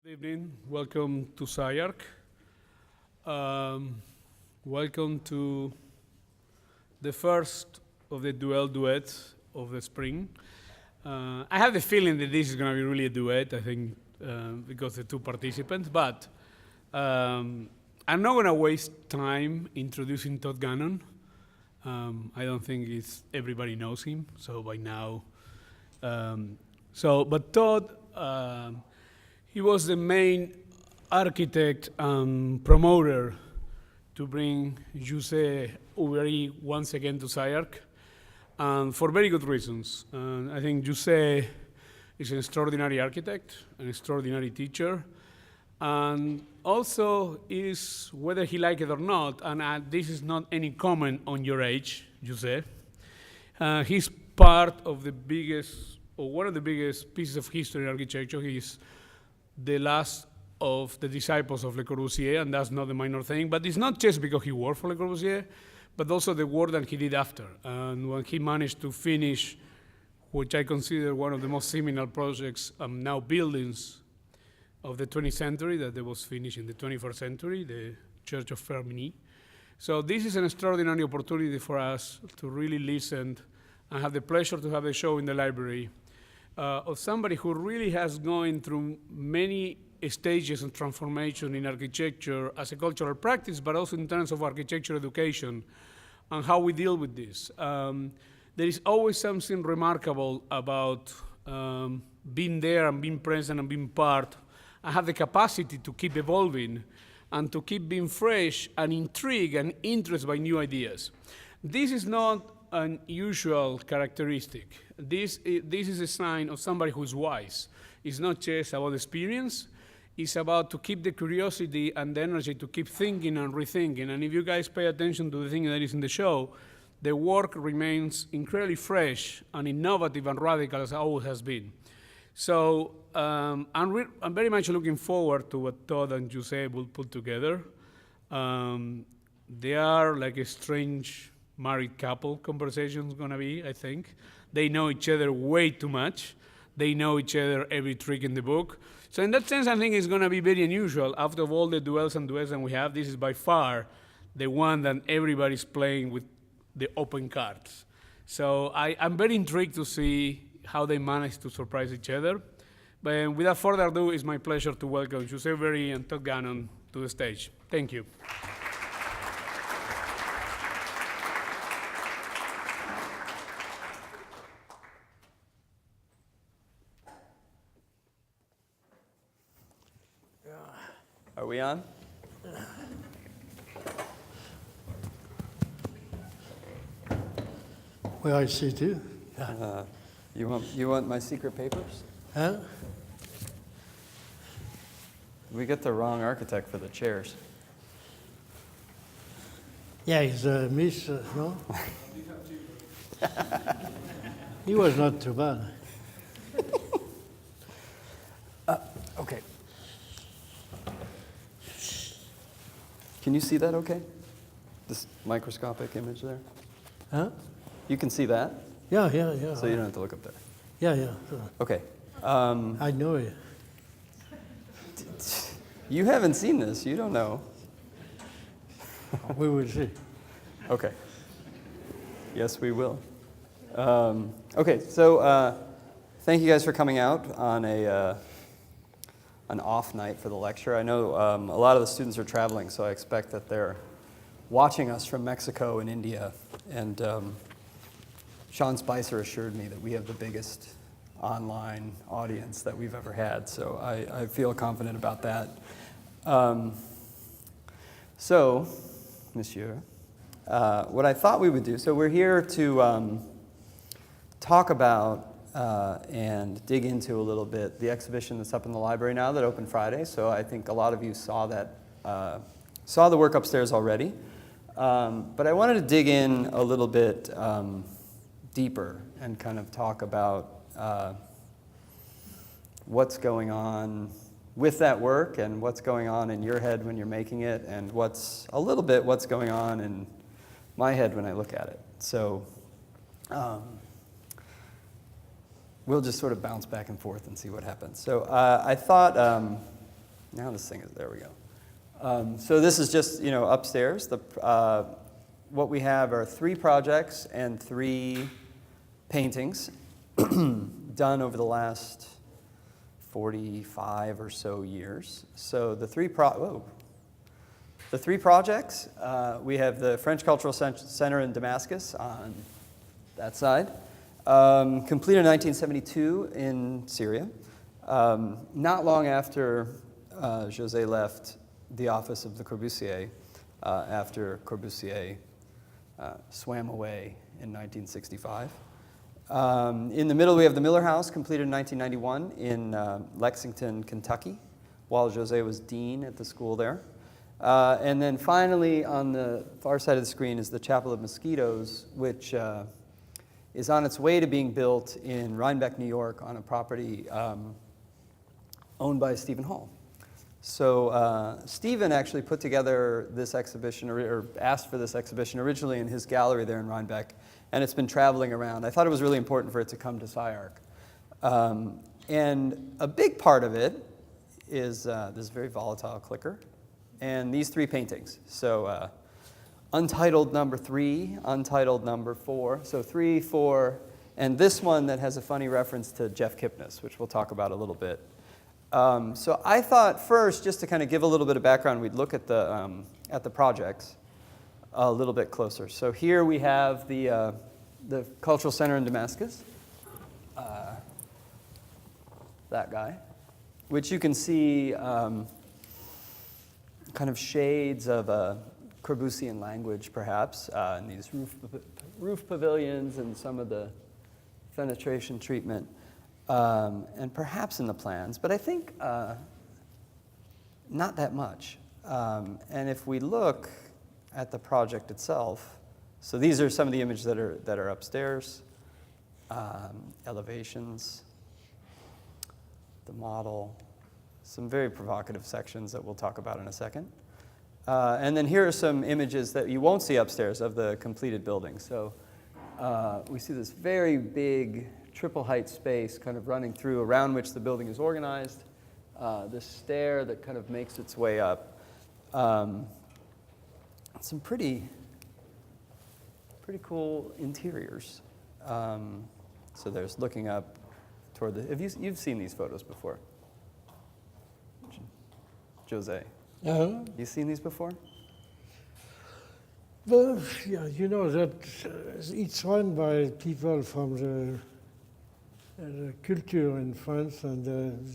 Good evening. Welcome to SCI-Arc. Welcome to the first of the Duel duets of the spring. I have the feeling that this is going to be really a duet, I think, because the two participants, but I'm not going to waste time introducing Todd Gannon. I don't think everybody knows him, so by now. But Todd, he was the main architect and promoter to bring José Oubrerie once again to SCI-Arc, and for very good reasons. I think José is an extraordinary architect, an extraordinary teacher, and also is, whether he likes it or not, and this is not any comment on your age, José, he's part of the biggest, or one of the biggest pieces of history in architecture. He's the last of the disciples of Le Corbusier, and that's not the minor thing. But it's not just because he worked for Le Corbusier, but also the work that he did after. And when he managed to finish, which I consider one of the most seminal projects, now buildings of the 20th century, that was finished in the 21st century, the Church of Firminy. So this is an extraordinary opportunity for us to really listen and have the pleasure to have a show in the library of somebody who really has gone through many stages of transformation in architecture as a cultural practice, but also in terms of architecture education and how we deal with this. There is always something remarkable about being there and being present and being part, and have the capacity to keep evolving and to keep being fresh and intrigued and interested by new ideas. This is not an usual characteristic. This is a sign of somebody who's wise. It's not just about experience, it's about to keep the curiosity and the energy to keep thinking and rethinking. And if you guys pay attention to the thing that is in the show, the work remains incredibly fresh and innovative and radical as it always has been. So I'm very much looking forward to what Todd and José will put together. They are like a strange married couple conversation's gonna be, I think. They know each other way too much. They know each other every trick in the book. So in that sense, I think it's gonna be very unusual. After all the duels and duets that we have, this is by far the one that everybody's playing with the open cards. So I'm very intrigued to see how they manage to surprise each other. But without further ado, it's my pleasure to welcome José Oubrerie and Todd Gannon to the stage. Thank you. Are we on? Well, I see too. You want my secret papers? Huh? We get the wrong architect for the chairs. Yeah, he's Miss, no? He was not too bad. Okay. Can you see that okay? This microscopic image there? Huh? You can see that? Yeah. So you don't have to look up there. Yeah. Okay. I know it. You haven't seen this. You don't know. We will see. Okay. Yes, we will. Okay, so thank you guys for coming out on an off night for the lecture. I know a lot of the students are traveling, so I expect that they're watching us from Mexico and India. And Sean Spicer assured me that we have the biggest online audience that we've ever had, so I feel confident about that. So, monsieur, what I thought we would do, so we're here to talk about and dig into a little bit the exhibition that's up in the library now that opened Friday. So I think a lot of you saw the work upstairs already. But I wanted to dig in a little bit deeper and kind of talk about what's going on with that work and what's going on in your head when you're making it, and what's going on in my head when I look at it. So we'll just sort of bounce back and forth and see what happens. So I thought Now this thing is, there we go. So this is just, upstairs. What we have are 3 projects and 3 paintings done over the last 45 or so years. So the 3 projects, we have the French Cultural Center in Damascus on that side, completed in 1972 in Syria, not long after José left the office of the Corbusier, after Corbusier swam away in 1965. In the middle, we have the Miller House, completed in 1991 in Lexington, Kentucky, while José was dean at the school there. And then finally, on the far side of the screen is the Chapel of Mosquitoes, which is on its way to being built in Rhinebeck, New York, on a property owned by Stephen Hall. So Stephen actually put together this exhibition, or asked for this exhibition originally in his gallery there in Rhinebeck, and it's been traveling around. I thought it was really important for it to come to SCI-Arc. And a big part of it is this very volatile clicker, and these 3 paintings. So Untitled number 3, Untitled number 4, so 3, 4, and this one that has a funny reference to Jeff Kipnis, which we'll talk about a little bit. So I thought first, just to kind of give a little bit of background, we'd look at the projects a little bit closer. So here we have the Cultural Center in Damascus, that guy, which you can see kind of shades of a Corbusian language, perhaps, in these roof pavilions and some of the fenestration treatment. And perhaps in the plans, but I think not that much. And if we look at the project itself, so these are some of the images that are upstairs, elevations, the model, some very provocative sections that we'll talk about in a second. And then here are some images that you won't see upstairs of the completed building. So we see this very big triple height space kind of running through around which the building is organized, this stair that kind of makes its way up. Some pretty cool interiors. So there's looking up toward the, you've seen these photos before? José, you've seen these before? Well, yeah, that it's run by people from the culture in France, and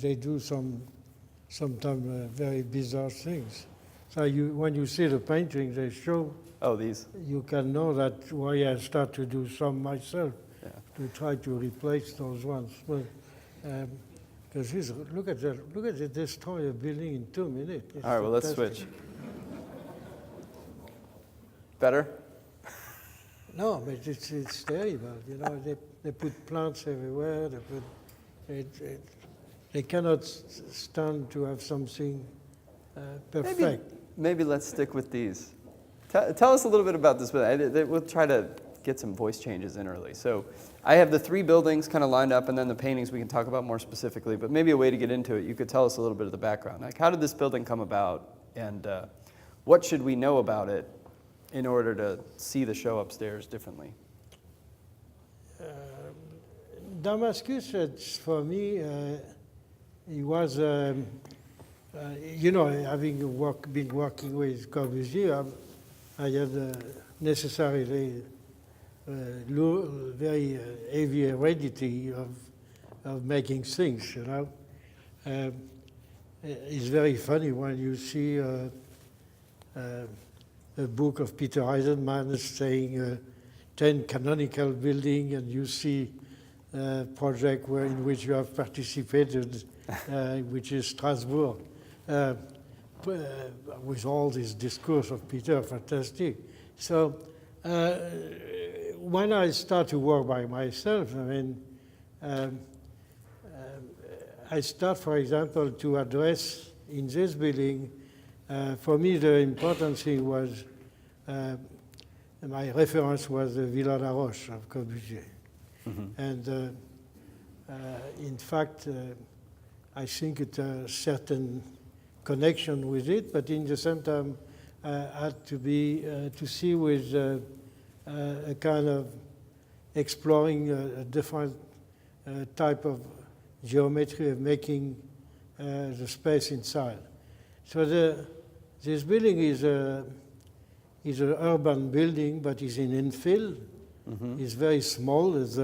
they do sometimes very bizarre things. So when you see the painting they show, these, you can know that why I start to do some myself, to try to replace those ones. But because look at that, look at the destroy a building in 2 minutes. It's all right, well, let's fantastic. switch. Better? No, but it's terrible. They put plants everywhere. They cannot stand to have something perfect. Maybe let's stick with these. Tell us a little bit about this. We'll try to get some voice changes in early. So I have the 3 buildings kind of lined up, and then the paintings we can talk about more specifically. But maybe a way to get into it, you could tell us a little bit of the background. Like, how did this building come about, and what should we know about it in order to see the show upstairs differently? Damascus, for me, it was, having been working with Corbusier, I had necessarily very heavy heredity of making things, It's very funny when you see a book of Peter Eisenman saying 10 canonical buildings, and you see a project in which you have participated, which is Strasbourg, with all this discourse of Peter, fantastic. So when I start to work by myself, I start, for example, to address in this building. For me, the important thing was my reference was the Villa La Roche of Corbusier. Mm-hmm. And in fact, I think at a certain connection with it, but in the same time had to be to see with a kind of exploring a different type of geometry of making the space inside. So this building is an urban building, but is in infill. Mm-hmm. It's very small. It's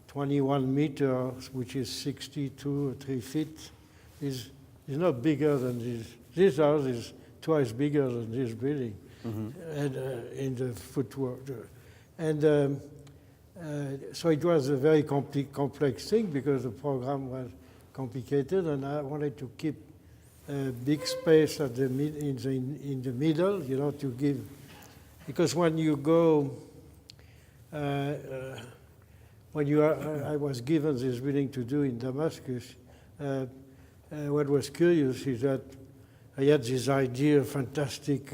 21 meters, which is 62 or 3 feet. It's not bigger than this. This house is twice bigger than this building, and in the footwork. And so it was a very complex thing because the program was complicated, and I wanted to keep a big space at the in the middle, you know, to give, because when you go, when you are, I was given this building to do in Damascus. What was curious is that I had this idea of fantastic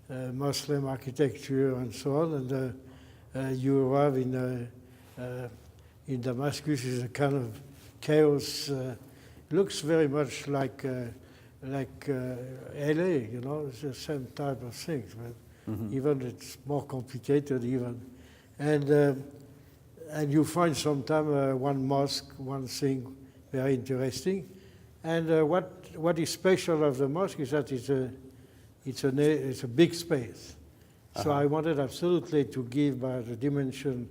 Muslim architecture and so on, and you arrive in Damascus is a kind of chaos. Looks very much like LA, you know, it's the same type of things, but even it's more complicated even. And you find sometimes one mosque, one thing very interesting. And what is special of the mosque is that it's a big space. So I wanted absolutely to give by the dimension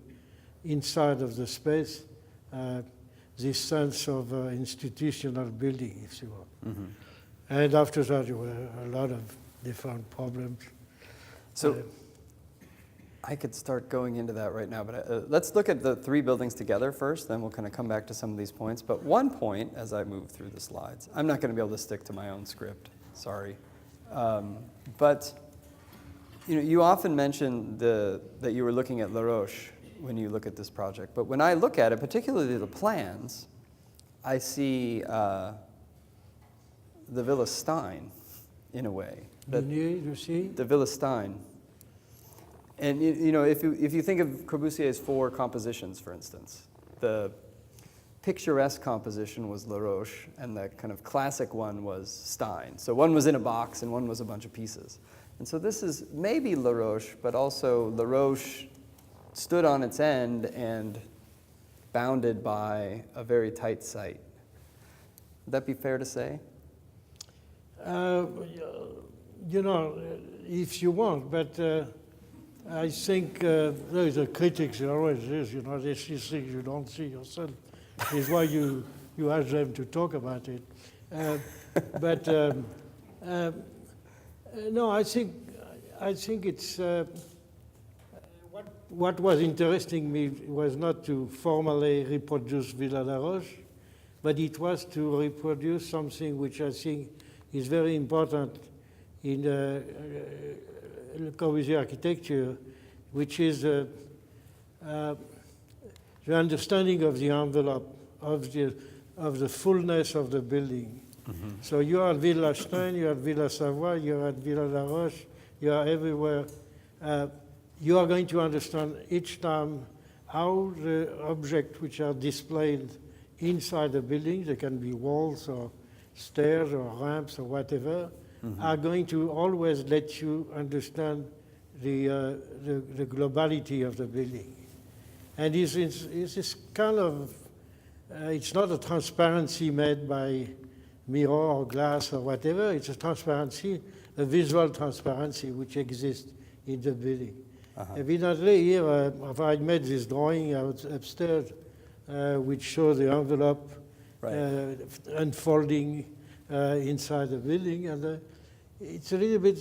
inside of the space this sense of institutional building, if you will. Mm-hmm. And after that, there were a lot of different problems. So I could start going into that right now, but let's look at the three buildings together first, then we'll kind of come back to some of these points. But one point, as I move through the slides, I'm not going to be able to stick to my own script, sorry. But you know, you often mention that you were looking at La Roche when you look at this project. But when I look at it, particularly the plans, I see the Villa Stein, in a way. You see? The Villa Stein. And you know, if you think of Corbusier's four compositions, for instance, the picturesque composition was La Roche, and the kind of classic one was Stein. So one was in a box, and one was a bunch of pieces. And so this is maybe La Roche, but also La Roche stood on its end and bounded by a very tight site. Would that be fair to say? You know, if you want, but I think there's a critics, there always is, you know, they see things you don't see yourself. Is why you ask them to talk about it. But no, I think it's what was interesting me was not to formally reproduce Villa La Roche, but it was to reproduce something which I think is very important in Le Corbusier architecture, which is the understanding of the envelope, of the fullness of the building. Mm-hmm. So you are at Villa Stein, you are at Villa Savoie, you are at Villa La Roche, you are everywhere. You are going to understand each time how the objects which are displayed inside the building, they can be walls or stairs or ramps or whatever, are going to always let you understand the globality of the building. And it's kind of, it's not a transparency made by mirror or glass or whatever, it's a transparency, a visual transparency which exists in the building. Evidently here, I made this drawing upstairs which shows the envelope unfolding inside the building, and it's a little bit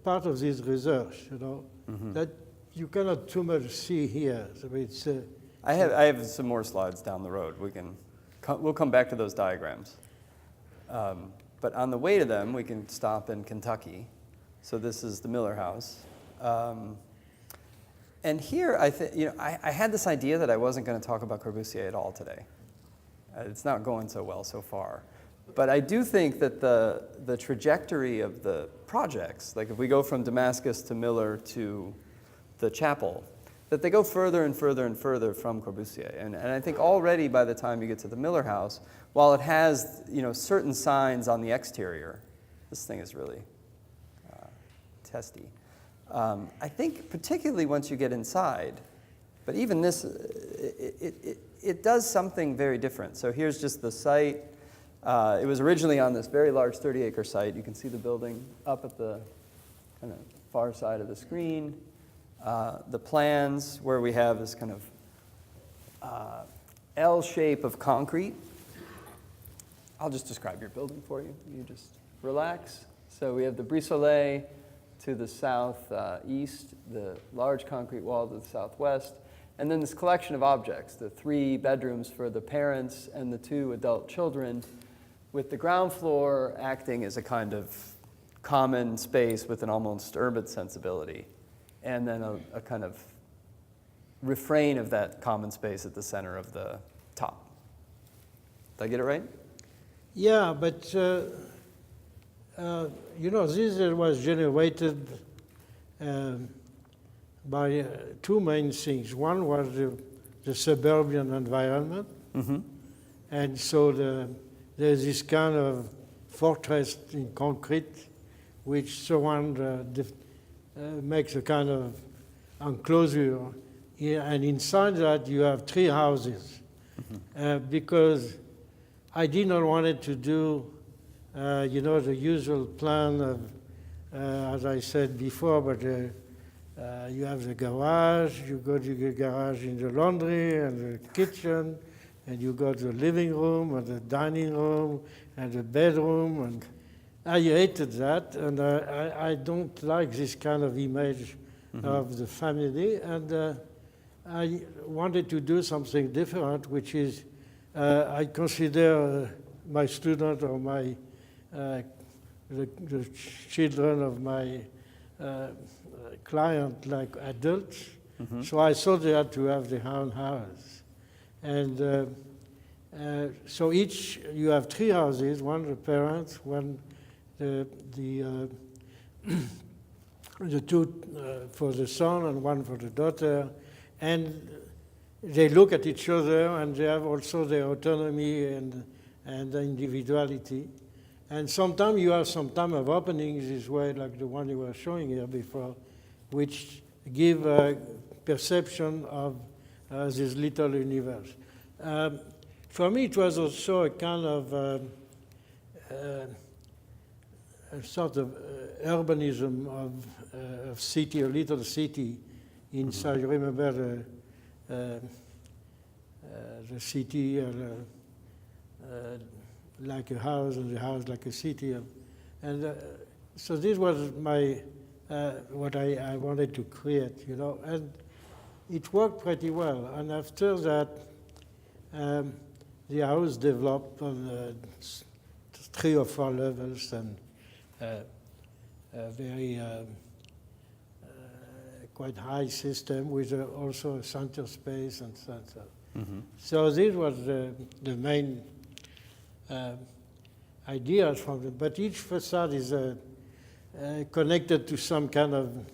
part of this research, you know, that you cannot too much see here. So it's, I have some more slides down the road. We'll come back to those diagrams. But on the way to them, we can stop in Kentucky. So this is the Miller House. And here, I had this idea that I wasn't going to talk about Corbusier at all today. It's not going so well so far. But I do think that the trajectory of the projects, like if we go from Damascus to Miller to the chapel, that they go further and further and further from Corbusier. And I think already by the time you get to the Miller House, while it has certain signs on the exterior, this thing is really testy. I think particularly once you get inside, but even this, it does something very different. So here's just the site. It was originally on this very large 30-acre site. You can see the building up at the kind of far side of the screen. The plans where we have this kind of L shape of concrete. I'll just describe your building for you. You just relax. So we have the Brise Soleil to the southeast, the large concrete wall to the southwest, and then this collection of objects, the 3 bedrooms for the parents and the 2 adult children, with the ground floor acting as a kind of common space with an almost urban sensibility, and then a kind of refrain of that common space at the center of the top. Did I get it right? Yeah, but this was generated by 2 main things. One was the suburban environment, and so there's this kind of fortress in concrete which surround, makes a kind of enclosure, and inside that you have 3 houses, because I did not want it to do, the usual plan of, as I said before, but you have the garage, you go to the garage in the laundry and the kitchen, and you got the living room and the dining room and the bedroom, and I hated that, and I don't like this kind of image of the family, and I wanted to do something different, which is I consider my student or my the children of my client like adults, so I thought they had to have their own house, and so each you have 3 houses: one the parents, one the 2 for the son, and one for the daughter, and they look at each other, and they have also their autonomy and individuality. And sometimes you have some time of openings this way, like the one you were showing here before, which give a perception of this little universe. For me, it was also a kind of a sort of urbanism of city, a little city inside. You remember the city like a house, and the house like a city, and so this was my what I wanted to create, and it worked pretty well. And after that, the house developed on 3 or 4 levels, and a very quite high system with also a center space and so on. So this was the main ideas from it. But each facade is connected to some kind of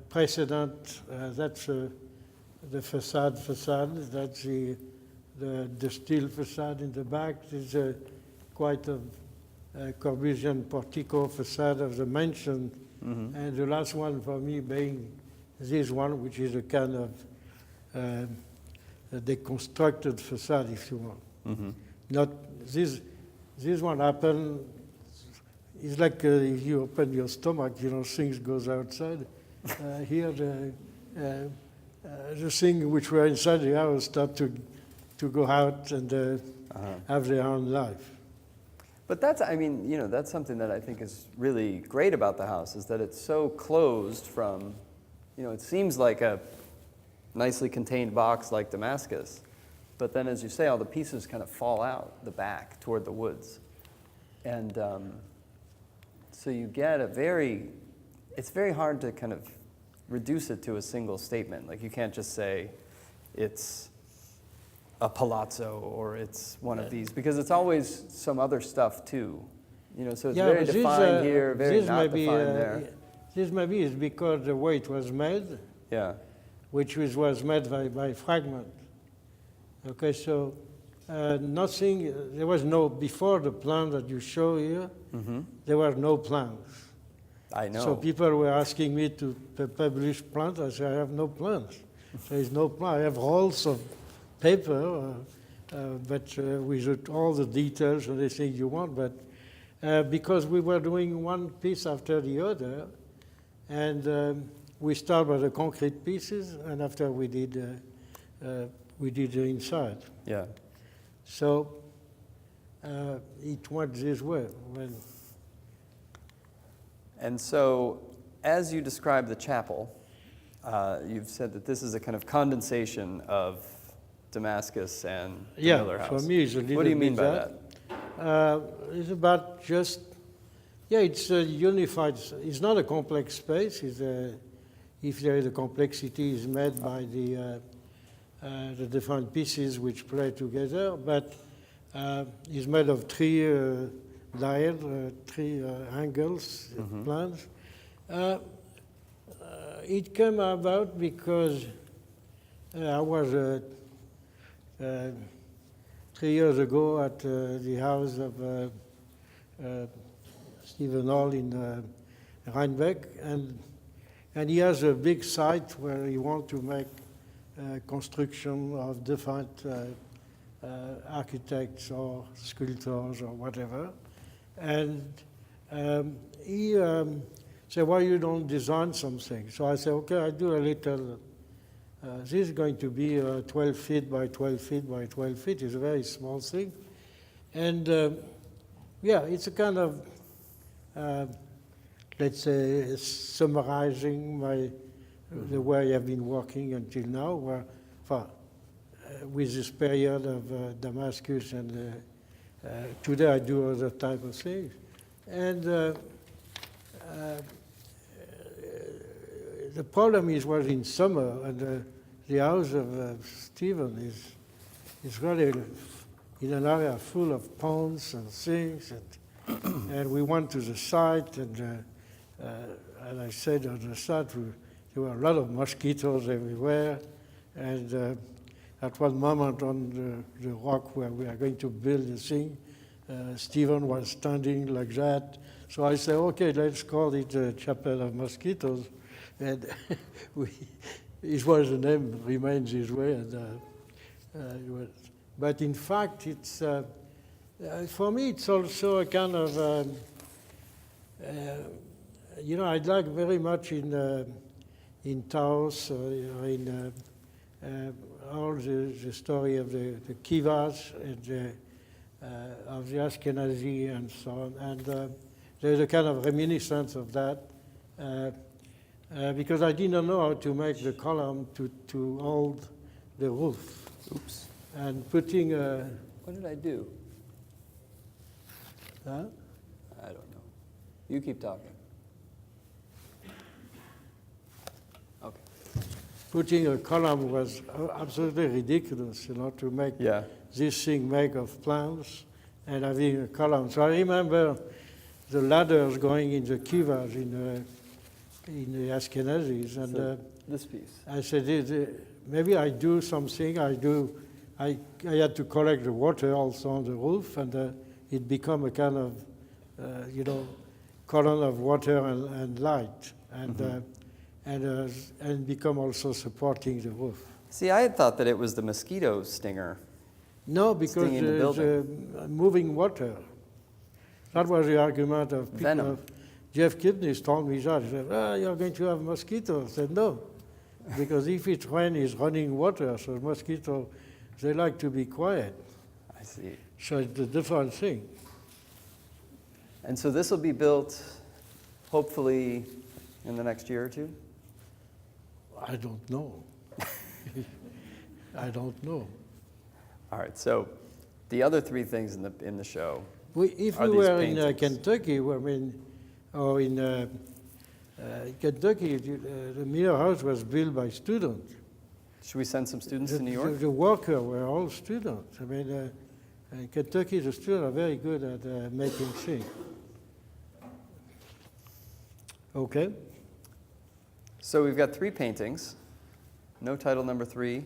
precedent. That's the facade. That's the steel facade in the back. There's quite a Corbusian portico facade of the mansion. And the last one for me being this one, which is a kind of a deconstructed facade, if you want. Not this one happened. It's like if you open your stomach, things goes outside. Here, the things which were inside the house start to go out and have their own life. But that's something that I think is really great about the house, is that it's so closed from, it seems like a nicely contained box like Damascus, but then as you say, all the pieces kind of fall out the back toward the woods. And so you get it's very hard to kind of reduce it to a single statement. Like you can't just say it's a palazzo or it's one of these, because it's always some other stuff too. So it's very defined here, very not defined there. This maybe is because the way it was made. Yeah. which was made by fragment. Okay, so nothing, there was no, before the plan that you show here, there were no plans. I know. So people were asking me to publish plans. I said, I have no plans. There is no plan. I have rolls of paper, but with all the details and everything you want. But because we were doing one piece after the other, and we started with the concrete pieces, and after we did the inside. Yeah. So it went this way. And so, as you describe the chapel, you've said that this is a kind of condensation of Damascus and the Miller House. For me, it's a little bit. What do you mean by that? It's about just, it's a unified, it's not a complex space. It's if there is a complexity, is made by the different pieces which play together, but it's made of three three angles, plans. It came about because I was 3 years ago at the house of Stephen Hall in Rhinebeck, and he has a big site where he wants to make construction of different architects or sculptors or whatever. And he said, why you don't design something? So I said, okay, I do a little, this is going to be 12 feet by 12 feet by 12 feet. It's a very small thing. And it's a kind of, let's say, summarizing the way I've been working until now, with this period of Damascus, and today I do other type of things. And the problem was in summer, and the house of Stephen is really in an area full of ponds and things, and we went to the site, and I said on the site, there were a lot of mosquitoes everywhere, and at one moment on the rock where we are going to build the thing, Stephen was standing like that. So I said, okay, let's call it the Chapel of Mosquitoes. And it was the name, remains this way. And, but in fact, it's for me, it's also a kind of, I like very much in Taos, in all the story of the kivas and of the Ashkenazi and so on. And there's a kind of reminiscence of that because I didn't know how to make the column to hold the roof. Oops. And putting a... What did I do? Huh? I don't know. You keep talking. Okay. Putting a column was absolutely ridiculous, to make this thing made of plants and having a column. So I remember the ladders going in the kivas in the Ashkenazis, and so this piece. I said, maybe I do something. I had to collect the water also on the roof, and it become a kind of, column of water and light, and and become also supporting the roof. See, I had thought that it was the mosquito stinger. No, because there's moving water. That was the argument of people. Venom. Jeff Kipnis told me that. He said, you're going to have mosquitoes. I said, no, because if it rains, it's running water, so mosquitoes, they like to be quiet. I see. So it's a different thing. And so this will be built, hopefully, in the next year or two? I don't know. I don't know. All right, so the other three things in the show. If we were in Kentucky, or in Kentucky, the Miller House was built by students. Should we send some students to New York? The workers were all students. In Kentucky, the students are very good at making things. Okay. So we've got three paintings. no title number 3,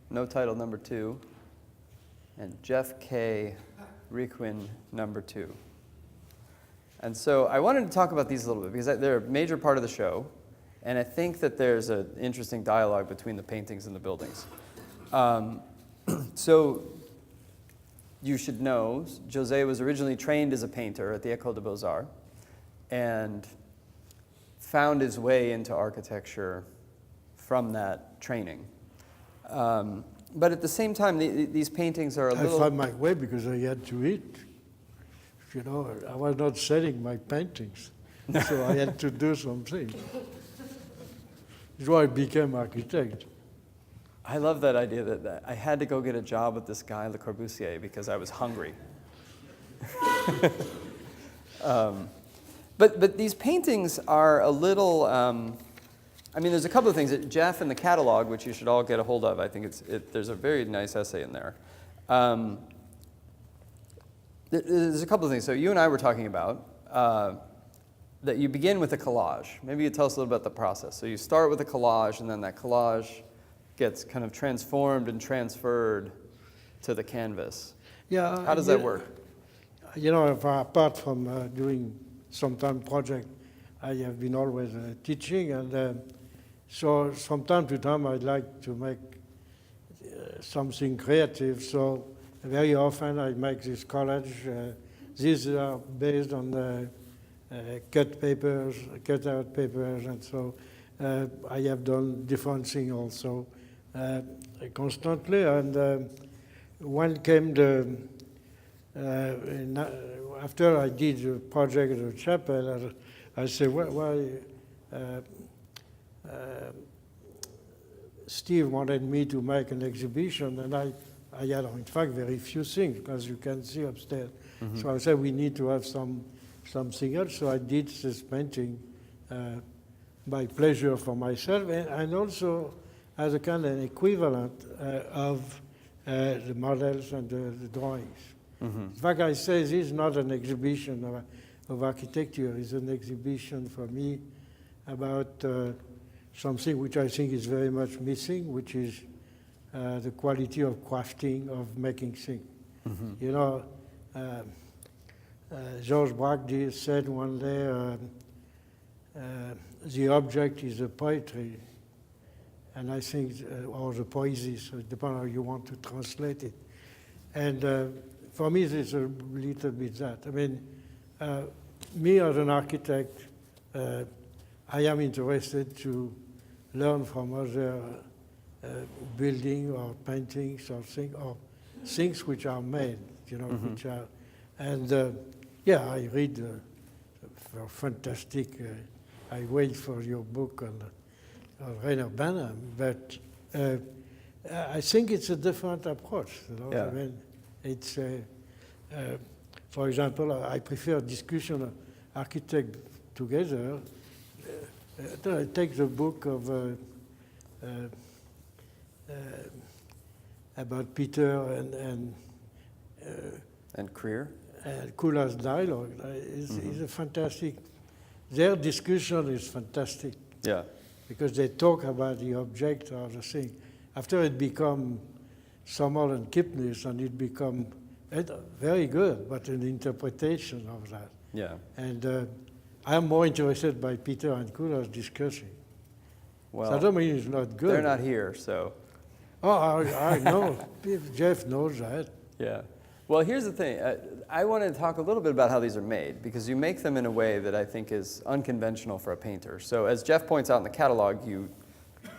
no title number 2, and Jeff K. Requin number 2. And so I wanted to talk about these a little bit because they're a major part of the show, and I think that there's an interesting dialogue between the paintings and the buildings. So you should know, José was originally trained as a painter at the École des Beaux-Arts and found his way into architecture from that training. But at the same time, these paintings are a little... I found my way because I had to eat. You know, I was not selling my paintings, so I had to do something. That's why I became architect. I love that idea that I had to go get a job with this guy, Le Corbusier, because I was hungry. But these paintings are a little, I mean, there's a couple of things. Jeff in the catalog, which you should all get a hold of, I think there's a very nice essay in there. There's a couple of things. So you and I were talking about that you begin with a collage. Maybe you tell us a little about the process. So you start with a collage, and then that collage gets kind of transformed and transferred to the canvas. Yeah. How does that work? You know, apart from doing some-time project, I have been always teaching, and so from time to time I'd like to make something creative. So very often I make this collage. These are based on cut out papers, and so I have done different things also constantly. And when came the after I did the project at the chapel, I said, why Steve wanted me to make an exhibition, and I had, in fact, very few things, as you can see upstairs. Mm-hmm. So I said, we need to have something else. So I did this painting by pleasure for myself, and also as a kind of equivalent of the models and the drawings. Mm-hmm. In fact, I say this is not an exhibition of architecture. It's an exhibition for me about something which I think is very much missing, which is the quality of crafting, of making things. Mm-hmm. You know, Georges Braque said one day, the object is the poetry, and I think, or the poesy, so it depends how you want to translate it. And for me, it's a little bit that. I mean, me as an architect, I am interested to learn from other building or paintings or things which are made, you know, mm-hmm. which are, and yeah, I read fantastic. I wait for your book on Rhinebeck, but I think it's a different approach. You know? Yeah. I mean, it's, for example, I prefer discussion of architect together. I take the book of about Peter and Creer. Kula's dialogue is a fantastic. Their discussion is fantastic. Yeah. Because they talk about the object or the thing. After it become Sommer and Kipnis, and it become very good, but an interpretation of that. Yeah. And I'm more interested by Peter and Kula's discussion. Well, so I don't mean it's not good. They're not here, so. Oh, I know. Jeff knows that. Yeah. Well, here's the thing. I wanted to talk a little bit about how these are made, because you make them in a way that I think is unconventional for a painter. So as Jeff points out in the catalog, you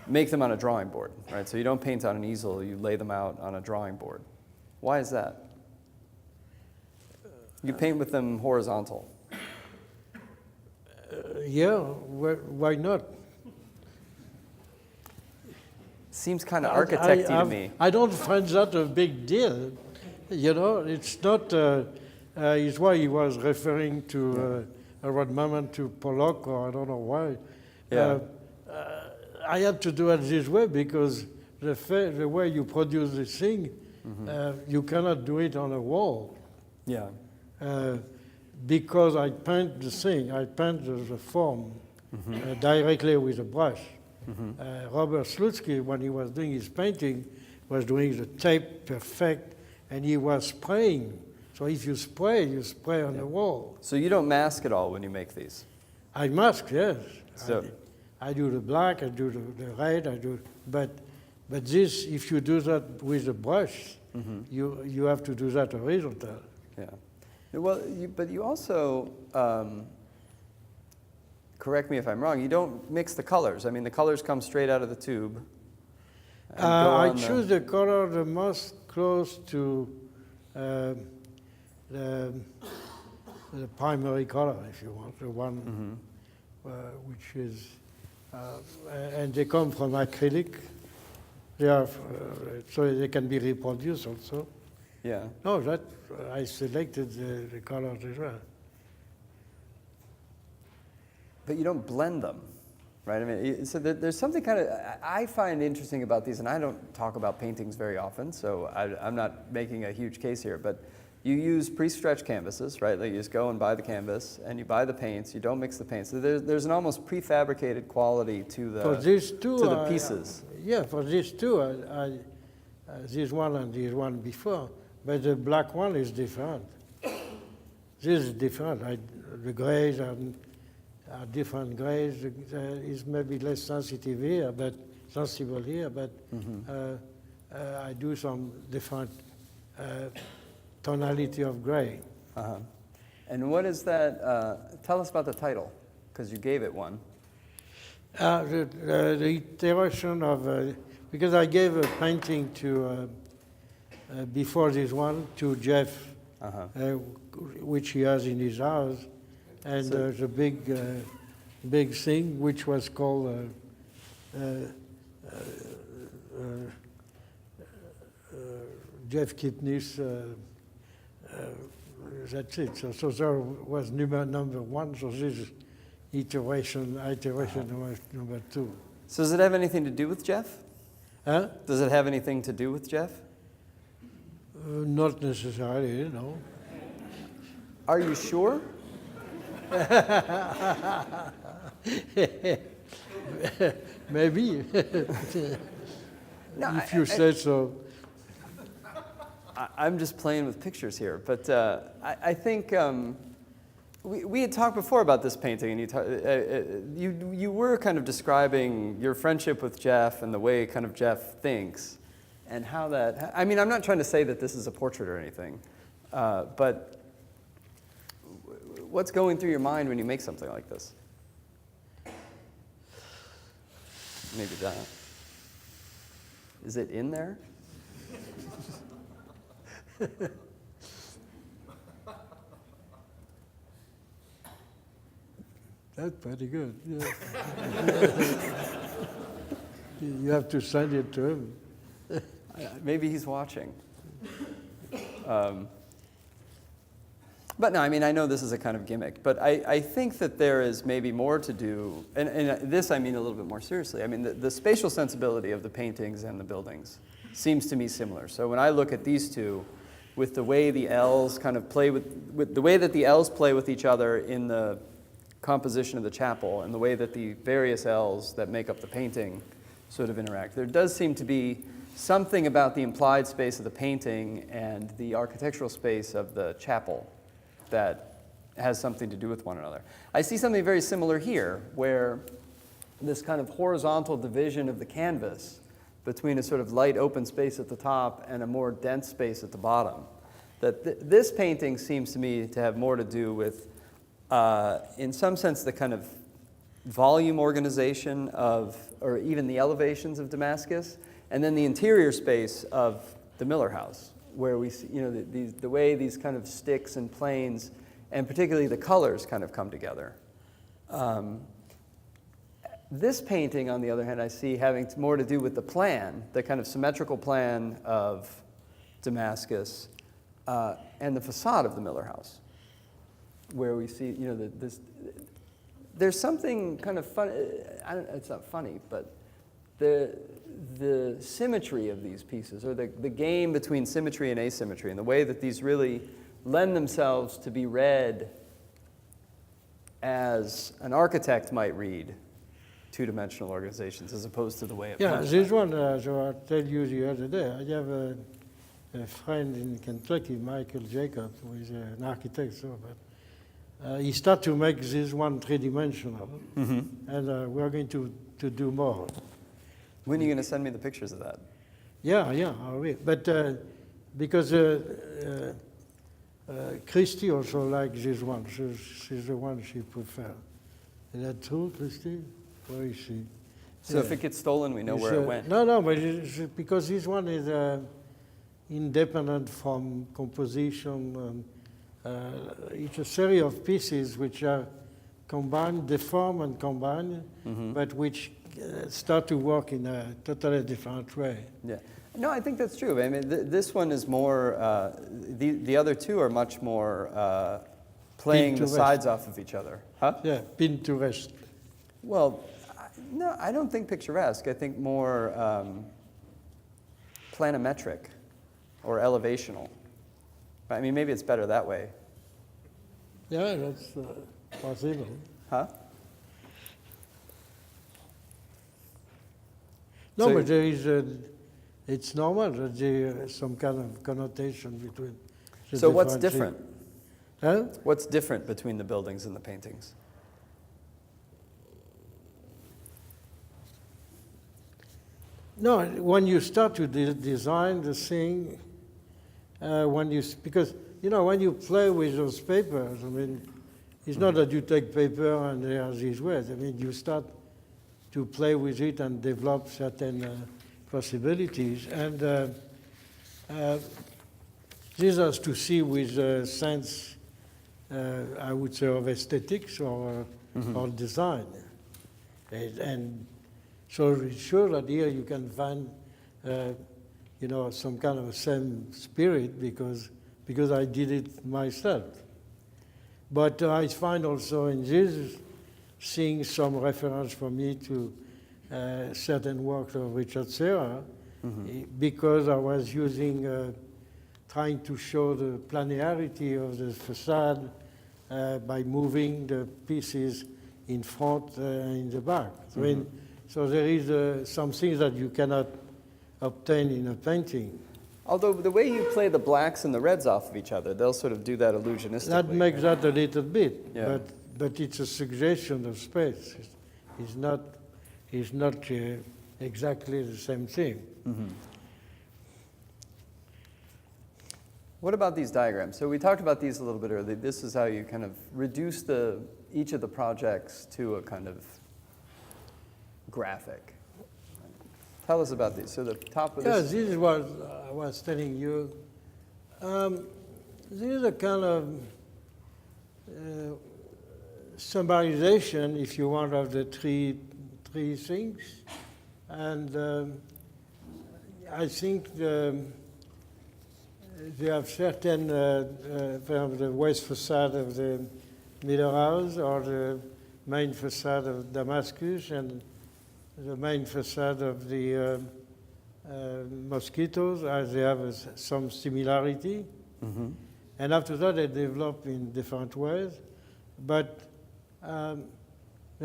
make them on a drawing board, right? So you don't paint on an easel, you lay them out on a drawing board. Why is that? You paint with them horizontal. Yeah, why not? Seems kind of architecty to me. I don't find that a big deal. You know, it's not, it's why he was referring to, at one moment to Pollock, or I don't know why. Yeah. I had to do it this way because the way you produce this thing, you cannot do it on a wall. Yeah. Because I paint the thing, I paint the form directly with a brush. Robert Slutsky, when he was doing his painting, was doing the tape perfect, and he was spraying. So if you spray on the wall. So you don't mask at all when you make these? I mask, yes. So- I do the black, I do the red, but this, if you do that with a brush, you have to do that horizontal. Yeah. Well, but you also, correct me if I'm wrong, you don't mix the colors. I mean, the colors come straight out of the tube. and go I on choose the color the most close to the primary color, if you want, the one which is, and they come from acrylic. They are, so they can be reproduced also. Yeah. No, that I selected the colors as well. But you don't blend them, right? I mean, so there's something kind of I find interesting about these, and I don't talk about paintings very often, so I'm not making a huge case here, but you use pre-stretched canvases, right? Like you just go and buy the canvas, and you buy the paints. You don't mix the paints. So there's an almost prefabricated quality to the For these two, to the pieces. Yeah, for these two, this one and this one before, but the black one is different. This is different. The grays are different grays. Is maybe less sensitive here, but sensible here. But I do some different tonality of gray. Uh-huh. And what is that? Tell us about the title, because you gave it one. The iteration of, because I gave a painting to, before this one, to Jeff, which he has in his house. And there's a big thing which was called Jeff Kipnis. That's it. So there was number one. So this is iteration number two. So does it have anything to do with Jeff? Huh? Does it have anything to do with Jeff? Not necessarily, no. Are you sure? Maybe. No, if you say so. I'm just playing with pictures here, but I think we had talked before about this painting, and you were kind of describing your friendship with Jeff and the way kind of Jeff thinks, and how that. I mean, I'm not trying to say that this is a portrait or anything, but what's going through your mind when you make something like this? Maybe that. Is it in there? That's pretty good. Yeah. You have to send it to him. Maybe he's watching. But no, I mean, I know this is a kind of gimmick, but I think that there is maybe more to do, and this I mean a little bit more seriously. I mean, the spatial sensibility of the paintings and the buildings seems to me similar. So when I look at these two, with the way the L's kind of play with the way that the L's play with each other in the composition of the chapel, and the way that the various L's that make up the painting sort of interact, there does seem to be something about the implied space of the painting and the architectural space of the chapel that has something to do with one another. I see something very similar here, where this kind of horizontal division of the canvas between a sort of light open space at the top and a more dense space at the bottom. That this painting seems to me to have more to do with, in some sense, the kind of volume organization of, or even the elevations of Damascus, and then the interior space of the Miller House, where we see, you know, the way these kind of sticks and planes, and particularly the colors, kind of come together. This painting, on the other hand, I see having more to do with the plan, the kind of symmetrical plan of Damascus, and the facade of the Miller House, where we see, you know, there's something kind of fun. It's not funny, but the symmetry of these pieces, or the game between symmetry and asymmetry, and the way that these really lend themselves to be read as an architect might read two-dimensional organizations as opposed to the way it Yeah, punches this out. one, so I tell you the other day, I have a friend in Kentucky, Michael Jacobs, who is an architect, so, but he started to make this one three-dimensional, and we're going to do more. When are you going to send me the pictures of that? Yeah, I will. But because Christy also likes this one, so she's the one she prefers. Is that true, Christy? Where is she? So if it gets stolen, we know where it went. No, but because this one is independent from composition. It's a series of pieces which are combined, deformed and combined, but which start to work in a totally different way. Yeah. No, I think that's true. I mean, this one is more, the other two are much more playing the sides off of each other. Huh? Yeah, Pinterest. Well, no, I don't think picturesque. I think more planimetric or elevational. I mean, maybe it's better that way. Yeah, that's possible. Huh? No, So- but there is it's normal that there is some kind of connotation between the So what's different different? things. Huh? What's different between the buildings and the paintings? No, when you start to design the thing, because when you play with those papers, I mean, it's not that you take paper and there are these words. I mean, you start to play with it and develop certain possibilities, and this has to see with a sense, I would say, of aesthetics or design, and so it's sure that here you can find, some kind of a same spirit because I did it myself. But I find also in this seeing some reference for me to certain works of Richard Serra, because I was using, trying to show the planarity of the facade by moving the pieces in front and in the back. So there is some things that you cannot obtain in a painting. Although the way you play the blacks and the reds off of each other, they'll sort of do that illusionistically. That makes that a little bit, Yeah. but it's a suggestion of space. It's not exactly the same thing. What about these diagrams? So we talked about these a little bit earlier. This is how you kind of reduce each of the projects to a kind of graphic. Tell us about these. So the top of Yeah, this. this is what I was telling you. This is a kind of summarization, if you want, of the three things. And I think they have certain, from the west facade of the Miller House or the main facade of Damascus and the main facade of the Mosquitoes, as they have some similarity. And after that, they develop in different ways. But the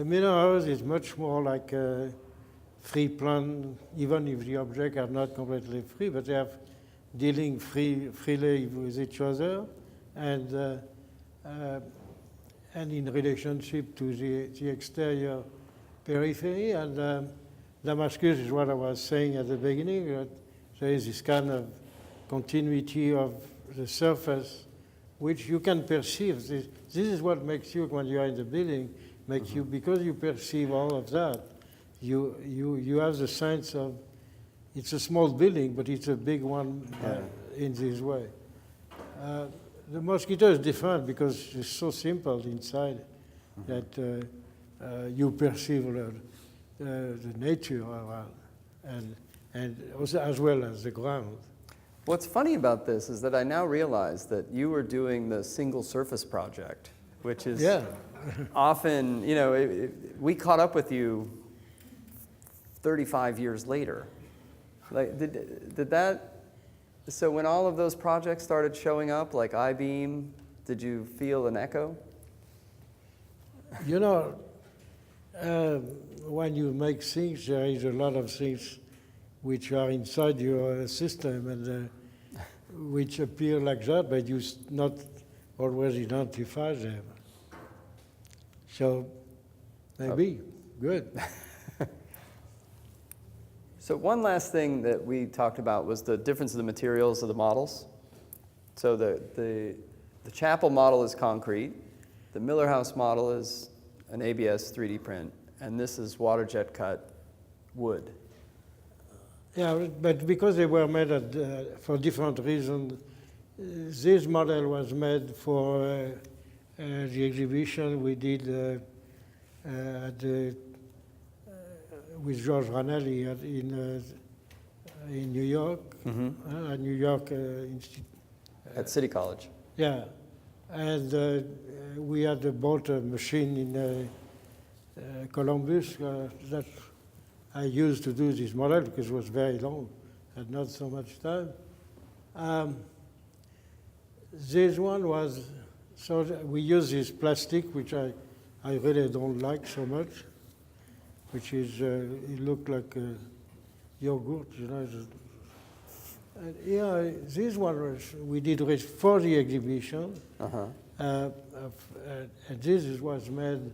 Miller House is much more like a free plan, even if the objects are not completely free, but they have dealing freely with each other and in relationship to the exterior periphery. And Damascus is what I was saying at the beginning, that there is this kind of continuity of the surface which you can perceive. This is what makes you, when you are in the building, makes you, because you perceive all of that, you have the sense of, it's a small building, but it's a big one in this way. The Mosquito is different because it's so simple inside that you perceive the nature around, and also as well as the ground. What's funny about this is that I now realize that you were doing the single surface project, which is often, we caught up with you 35 years later. Like, did that, so when all of those projects started showing up, like I-beam, did you feel an echo? When you make things, there is a lot of things which are inside your system and which appear like that, but you not always identify them. So maybe, good. So one last thing that we talked about was the difference in the materials of the models. So the Chapel model is concrete, the Miller House model is an ABS 3D print, and this is water jet cut wood. Yeah, but because they were made for different reasons, this model was made for the exhibition we did with George Ranelli in New York, at New York Institute. At City College. Yeah, and we had bought a machine in Columbus that I used to do this model because it was very long, had not so much time. This one was, so we use this plastic, which I really don't like so much, which is, it looked like yogurt, you know. And yeah, this one was, we did for the exhibition. And this was made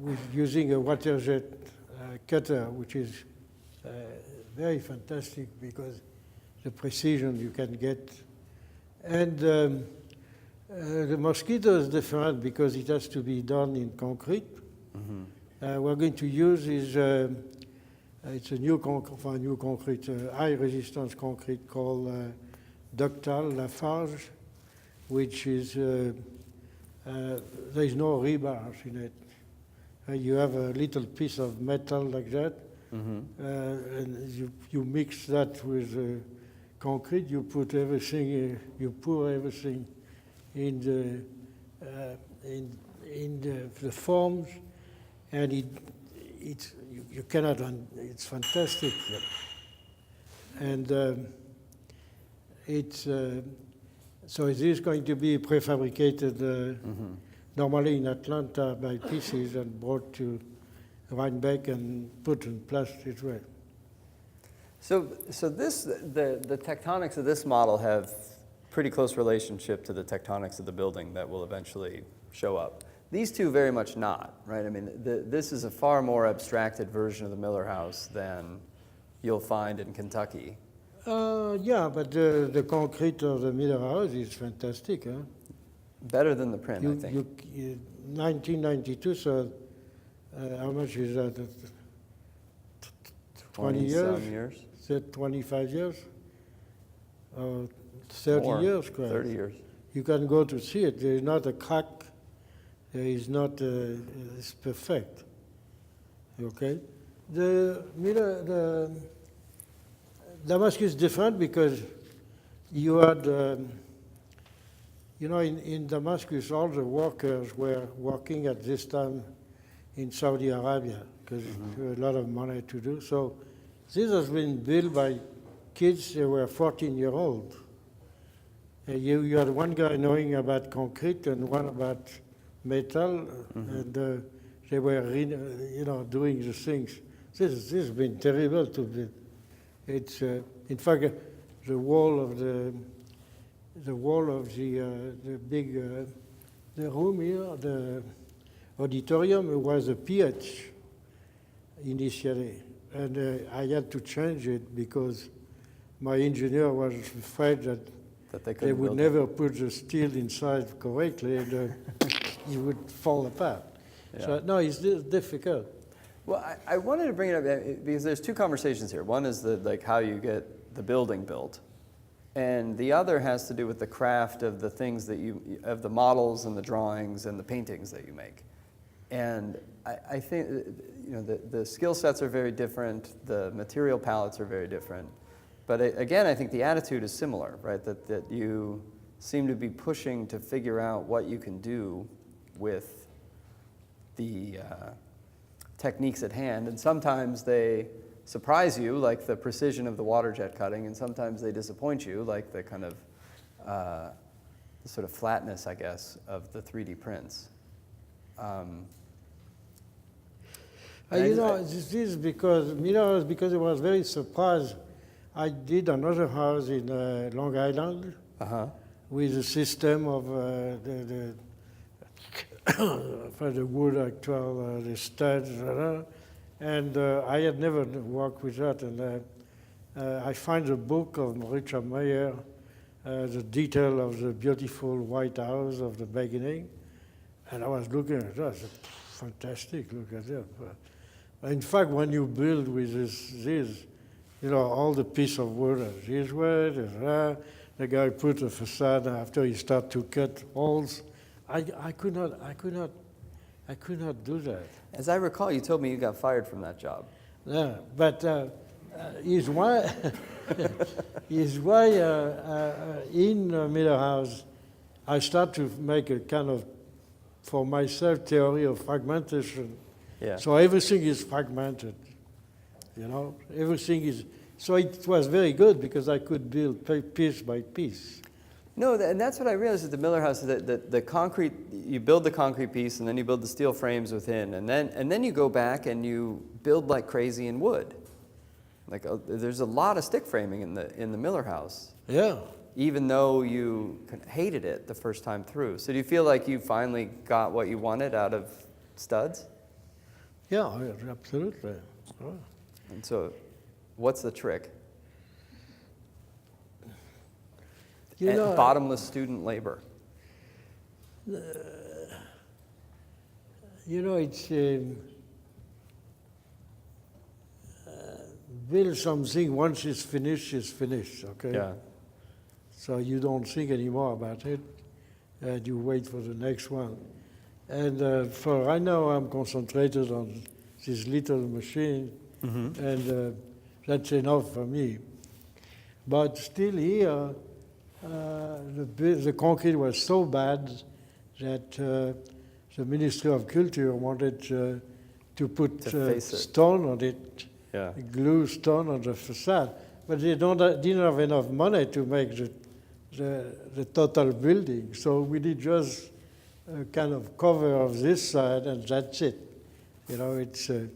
with using a water jet cutter, which is very fantastic because the precision you can get. And the mosquito is different because it has to be done in concrete. We're going to use is, it's a new concrete, high resistance concrete called ductile Lafarge, which is, there's no rebars in it. You have a little piece of metal like that, and you mix that with concrete, you put everything, you pour everything in the forms, and you cannot, it's fantastic. And it's, so it is going to be prefabricated normally in Atlanta by pieces and brought to Rhinebeck and put in plastic way. So this, the tectonics of this model have pretty close relationship to the tectonics of the building that will eventually show up. These two very much not, right? I mean, this is a far more abstracted version of the Miller House than you'll find in Kentucky. Yeah, but the concrete of the Miller House is fantastic, huh? Better than the print, I think. 1992, so how much is that? 20 years? Some years. Is that 25 years? 30 More, years, correct? 30 years. You can go to see it. There is not a crack. There is not, it's perfect. Okay? The Damascus is different because you had, you know, in Damascus, all the workers were working at this time in Saudi Arabia because there was a lot of money to do. So this has been built by kids that were 14-year-old. You had one guy knowing about concrete and one about metal, and they were, you know, doing the things. This has been terrible to build. It's, in fact, the wall of the big, the room here, the auditorium was a PH initially, and I had to change it because my engineer was afraid that they would never put the steel inside correctly, and it would fall apart. Yeah. So no, it's difficult. Well, I wanted to bring it up because there's two conversations here. One is how you get the building built, and the other has to do with the craft of the things that of the models and the drawings and the paintings that you make. And I think, you know, the skill sets are very different, the material palettes are very different. But again, I think the attitude is similar, right? That you seem to be pushing to figure out what you can do with the techniques at hand, and sometimes they surprise you, like the precision of the water jet cutting, and sometimes they disappoint you, like the kind of the sort of flatness, I guess, of the 3D prints. You know, this is because Miller House, because I was very surprised. I did another house in Long Island with a system of for the wood actual, the studs, and I had never worked with that. And I find a book of Richard Mayer, the detail of the beautiful White House of the beginning, and I was looking at that. Fantastic! Look at that. In fact, when you build with this, you know, all the piece of wood are this way, the guy put a facade after he started to cut holes. I could not do that. As I recall, you told me you got fired from that job. Yeah, but is why in Miller House I start to make a kind of, for myself, theory of fragmentation. Yeah. So everything is fragmented, you know. Everything is. So it was very good because I could build piece by piece. No, and that's what I realized at the Miller House, that the concrete, you build the concrete piece and then you build the steel frames within, and then you go back and you build like crazy in wood. Like there's a lot of stick framing in the Miller House. Yeah. Even though you hated it the first time through. So do you feel like you finally got what you wanted out of studs? Yeah, absolutely. Oh. And so, what's the trick? You know, bottomless student labor. You know, it's build something once it's finished, okay? Yeah. So you don't think anymore about it, and you wait for the next one. And for right now, I'm concentrated on this little machine, and that's enough for me. But still here, the concrete was so bad that the Ministry of Culture wanted to put stone on it, glue stone on the facade. But they didn't have enough money to make the total building. So we did just a kind of cover of this side, and that's it. You know, it's a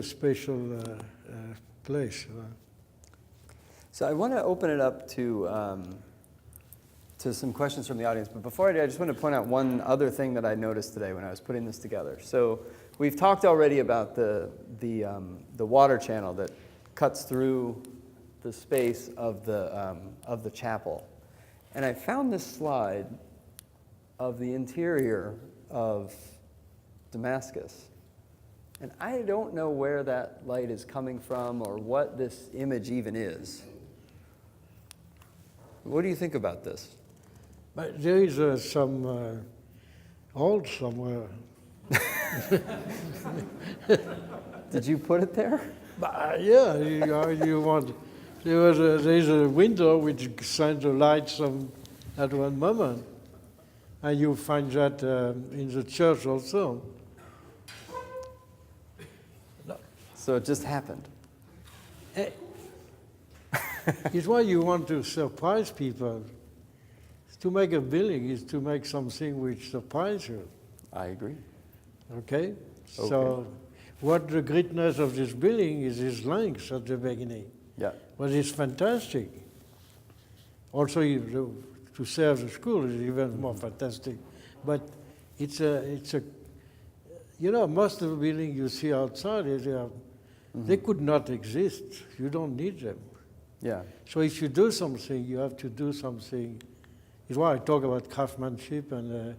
special place. So I want to open it up to some questions from the audience. But before I do, I just want to point out one other thing that I noticed today when I was putting this together. So we've talked already about the water channel that cuts through the space of the chapel, and I found this slide of the interior of Damascus. And I don't know where that light is coming from or what this image even is. What do you think about this? But there is some hole somewhere. Did you put it there? Yeah, you want. There's a window which sends the light at one moment, and you find that in the church also. So it just happened. It's why you want to surprise people. To make a building is to make something which surprises you. I agree. Okay? So what the greatness of this building is its length at the beginning. Yeah. But it's fantastic. Also, to serve the school is even more fantastic. But it's a you know, most of the buildings you see outside, they could not exist. You don't need them. Yeah. So if you do something, you have to do something. It's why I talk about craftsmanship and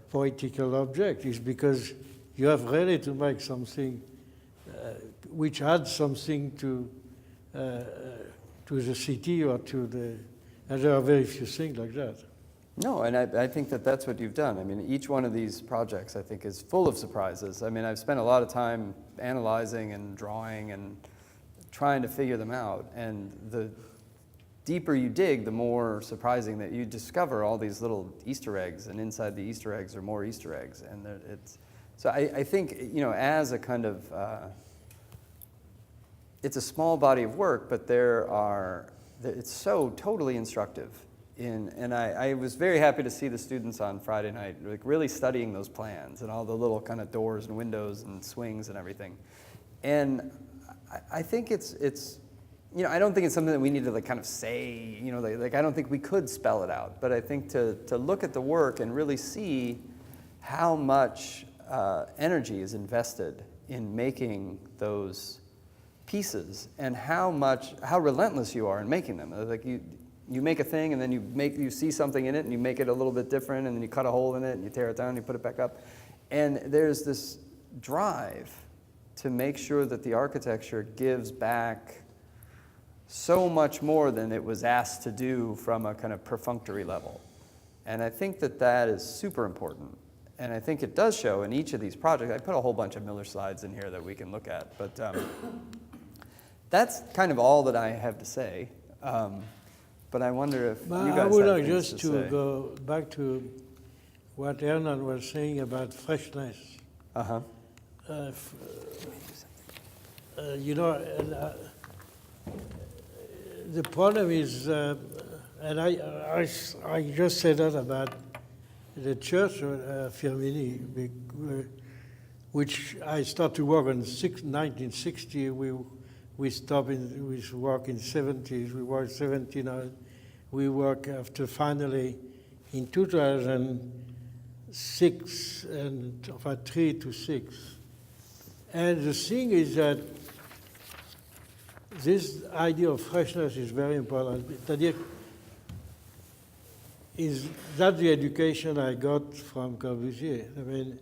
poetical object, is because you have really to make something which adds something to the city or to the, and there are very few things like that. No, and I think that that's what you've done. I mean, each one of these projects, I think, is full of surprises. I mean, I've spent a lot of time analyzing and drawing and trying to figure them out. And the deeper you dig, the more surprising that you discover all these little Easter eggs, and inside the Easter eggs are more Easter eggs. And so I think, you know, as a kind of, it's a small body of work, but it's so totally instructive. and I was very happy to see the students on Friday night, like really studying those plans and all the little kind of doors and windows and swings and everything. And I think it's you know, I don't think it's something that we need to like kind of say, you know, like I don't think we could spell it out, but I think to look at the work and really see how much energy is invested in making those pieces and how relentless you are in making them. Like you make a thing and then you see something in it and you make it a little bit different and then you cut a hole in it and you tear it down and you put it back up. And there's this drive to make sure that the architecture gives back so much more than it was asked to do from a kind of perfunctory level. And I think that is super important. And I think it does show in each of these projects. I put a whole bunch of Miller slides in here that we can look at. But that's kind of all that I have to say. But I wonder if you guys I would have like things just to to say. go back to what Hernan was saying about freshness. Uh-huh. You know, the problem is, and I just said that about the church Firmini, which I started to work in 1960. We stopped we work in 70s. We worked 79. We work after finally in 2006 and about 3 to 6. And the thing is that this idea of freshness is very important. Is that the education I got from Corbusier? I mean,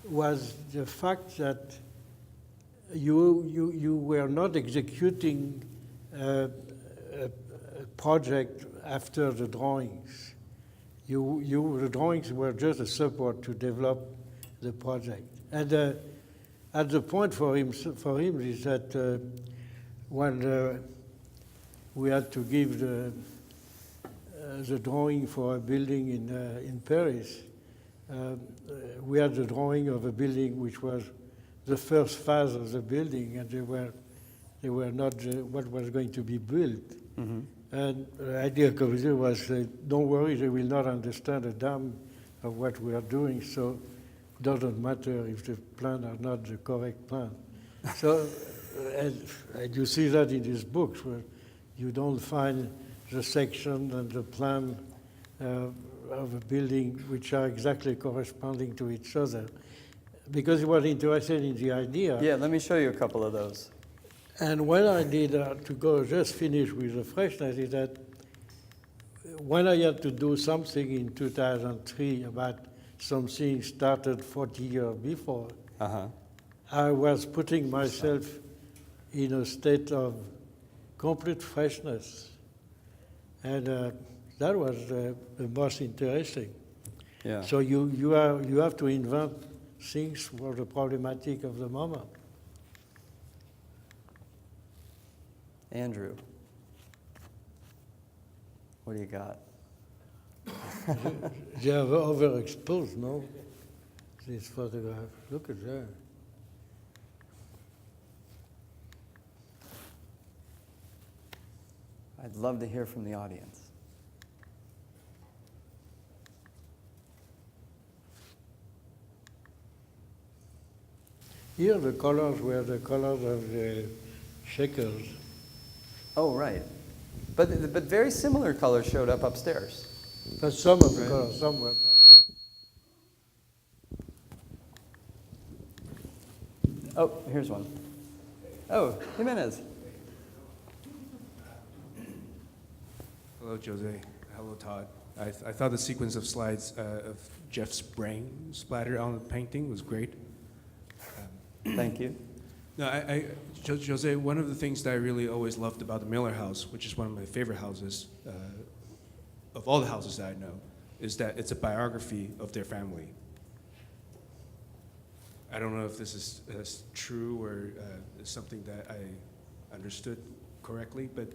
was the fact that you were not executing a project after the drawings. The drawings were just a support to develop the project. And at the point for him is that when we had to give the drawing for a building in Paris, we had the drawing of a building which was the first phase of the building, and they were not what was going to be built. Mm-hmm. And the idea of Corbusier was, don't worry, they will not understand a damn of what we are doing, so it doesn't matter if the plan are not the correct plan. So, and you see that in these books, where you don't find the section and the plan of a building which are exactly corresponding to each other, because he was interested in the idea. Yeah, let me show you a couple of those. And when I did to go just finish with the freshness is that when I had to do something in 2003 about something started 40 years before, I was putting myself in a state of complete freshness. And that was the most interesting. Yeah. So you have to invent things for the problematic of the moment. Andrew, what do you got? They are overexposed, no? This photograph. Look at that. I'd love to hear from the audience. Here the colors were the colors of the shakers. Oh, right. But very similar colors showed up upstairs. But some of the colors, some were not. Oh, here's one. Oh, Jimenez. Hello, Jose. Hello, Todd. I thought the sequence of slides of Jeff's brain splattered on the painting was great. Thank you. No, Jose, one of the things that I really always loved about the Miller house, which is one of my favorite houses, of all the houses that I know, is that it's a biography of their family. I don't know if this is true or is something that I understood correctly, but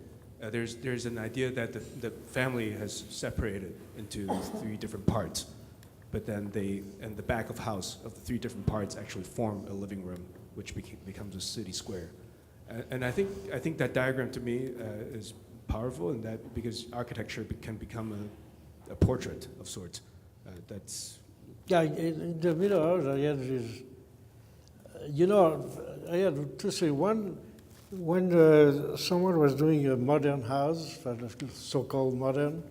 there's an idea that the family has separated into 3 different parts, but then in the back of house of the 3 different parts actually form a living room, which becomes a city square. And I think that diagram to me is powerful, and that because architecture can become a portrait of sorts. That's Yeah, in the middle house, I had this, I had two things. One, when someone was doing a modern house, so-called modern,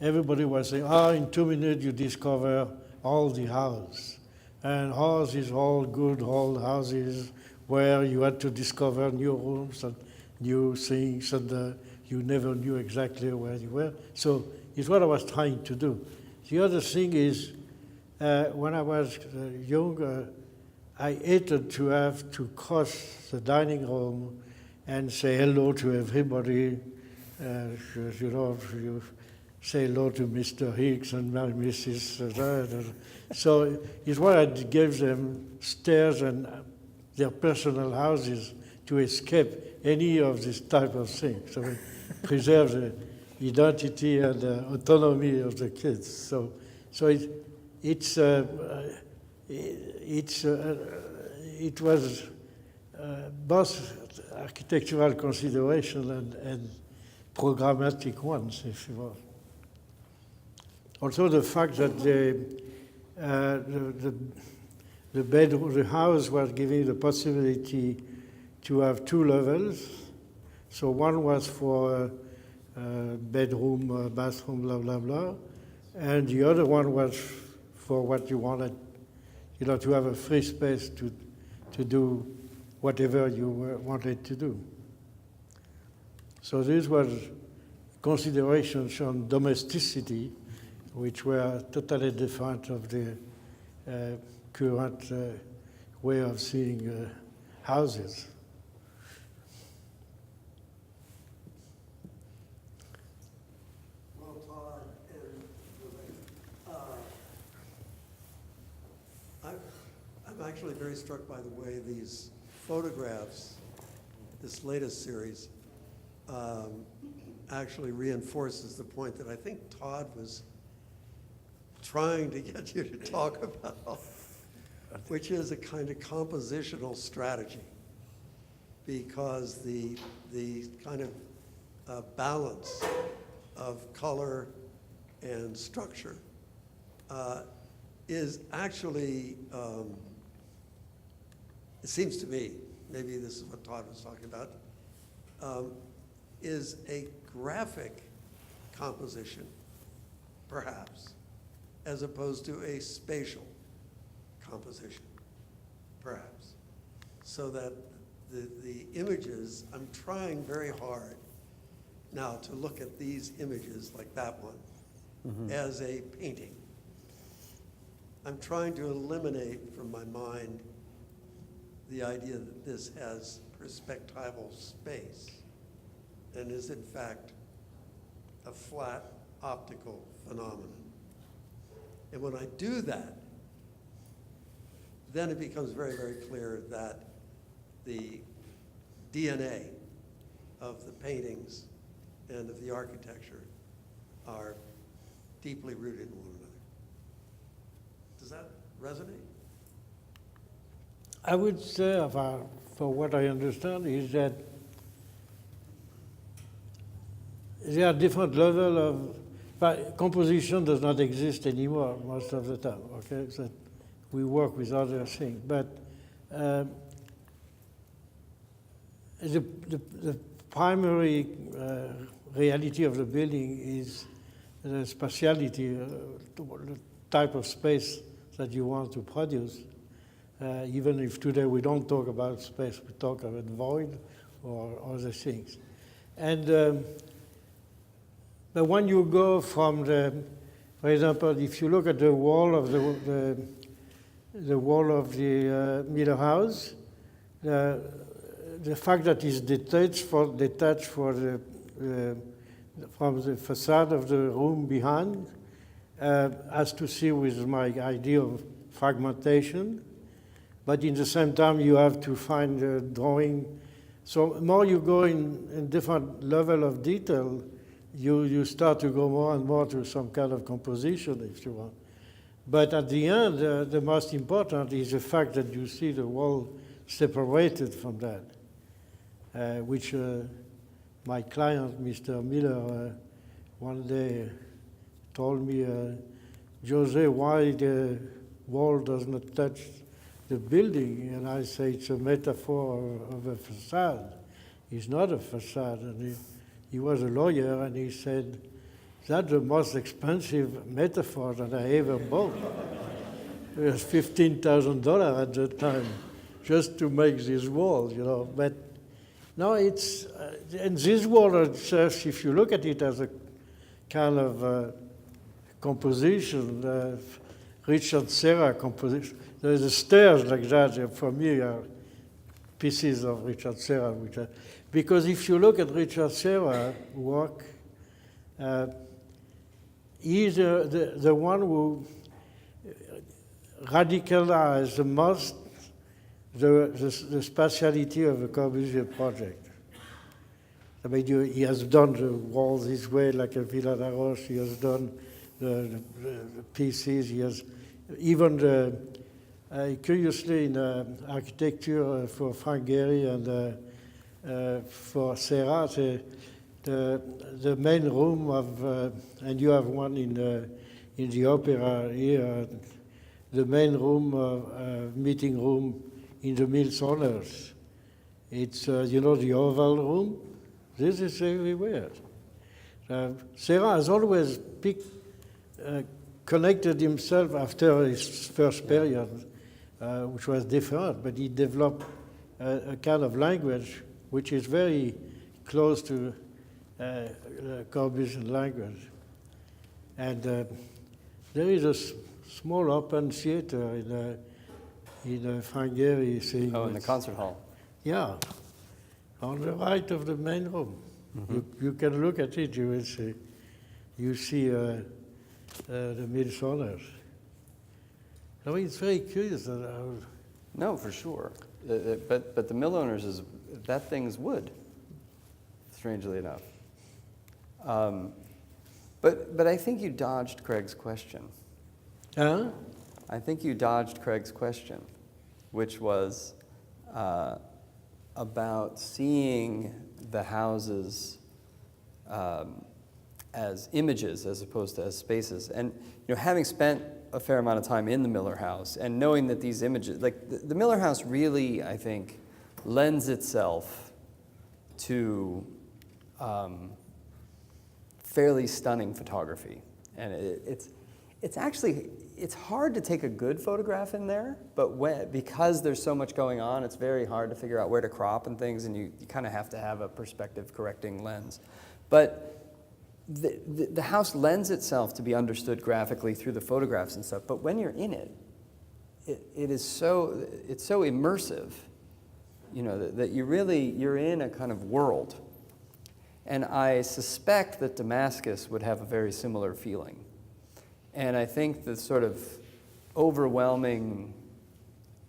everybody was saying, in 2 minutes you discover all the house. And house is all good old houses where you had to discover new rooms and new things, and you never knew exactly where you were. So it's what I was trying to do. The other thing is, when I was younger, I hated to have to cross the dining room and say hello to everybody. You say hello to Mr. Hicks and Mrs. So it's why I gave them stairs and their personal houses to escape any of this type of thing. So we preserve the identity and the autonomy of the kids. So it was both architectural consideration and programmatic ones, if you will. Also, the fact that the house was giving the possibility to have 2 levels. So one was for bedroom, bathroom, blah, blah, blah. And the other one was for what you wanted, to have a free space to do whatever you wanted to do. So this was considerations on domesticity, which were totally different of the current way of seeing houses. Well, Todd and I'm actually very struck by the way these photographs, this latest series, actually reinforces the point that I think Todd was trying to get you to talk about, which is a kind of compositional strategy, because the kind of balance of color and structure is actually, it seems to me, maybe this is what Todd was talking about, is a graphic composition, perhaps, as opposed to a spatial composition, perhaps. So that the images, I'm trying very hard now to look at these images like that one as a painting. I'm trying to eliminate from my mind the idea that this has perspectival space and is in fact a flat optical phenomenon. And when I do that, then it becomes very, very clear that the DNA of the paintings and of the architecture are deeply rooted in one another. Does that resonate? I would say, for what I understand, is that there are different levels of, but composition does not exist anymore most of the time, okay? So we work with other things. But the primary reality of the building is the spatiality, the type of space that you want to produce. Even if today we don't talk about space, we talk about void or other things. And but when you go from for example, if you look at the wall of the wall of the middle house, the fact that it's detached from the facade of the room behind has to see with my idea of fragmentation. But in the same time, you have to find a drawing. So more you go in different level of detail, you start to go more and more to some kind of composition, if you want. But at the end, the most important is the fact that you see the wall separated from that, which my client, Mr. Miller, one day told me, José, why the wall does not touch the building? And I say it's a metaphor of a facade. It's not a facade. And he was a lawyer, and he said, that's the most expensive metaphor that I ever bought. It was $15,000 at the time, just to make this wall, you know. But no, it's, and this wall itself, if you look at it as a kind of composition, Richard Serra composition, there's the stairs like that, for me, are pieces of Richard Serra, because if you look at Richard Serra's work, he's the one who radicalized the most the spatiality of the Corbusier project. I mean, he has done the walls this way, like a Villa La Roche. He has done the pieces. He has even curiously in architecture for Frank Gehry and for Serra, the main room of, and you have one in the opera here, the main room, meeting room in the Mills Honors. It's, you know, the Oval Room. This is everywhere. Serra has always connected himself after his first period, which was different, but he developed a kind of language which is very close to Corbusian language. And there is a small open theater in Frank Gehry thing. Oh, in the concert hall. Yeah, on the right of the main room. Mm-hmm. You can look at it, you will see. You see the Mills Honors. I mean, it's very curious. No, for sure. But the mill owners that thing's wood, strangely enough. But I think you dodged Craig's question. Huh? I think you dodged Craig's question, which was about seeing the houses as images as opposed to as spaces. And you know, having spent a fair amount of time in the Miller House and knowing that these images, like the Miller House really, I think, lends itself to fairly stunning photography. And it's actually, it's hard to take a good photograph in there, but because there's so much going on, it's very hard to figure out where to crop and things, and you kind of have to have a perspective correcting lens. But the house lends itself to be understood graphically through the photographs and stuff, but when you're in it, it's so immersive, you know, that you're in a kind of world. And I suspect that Damascus would have a very similar feeling. And I think the sort of overwhelming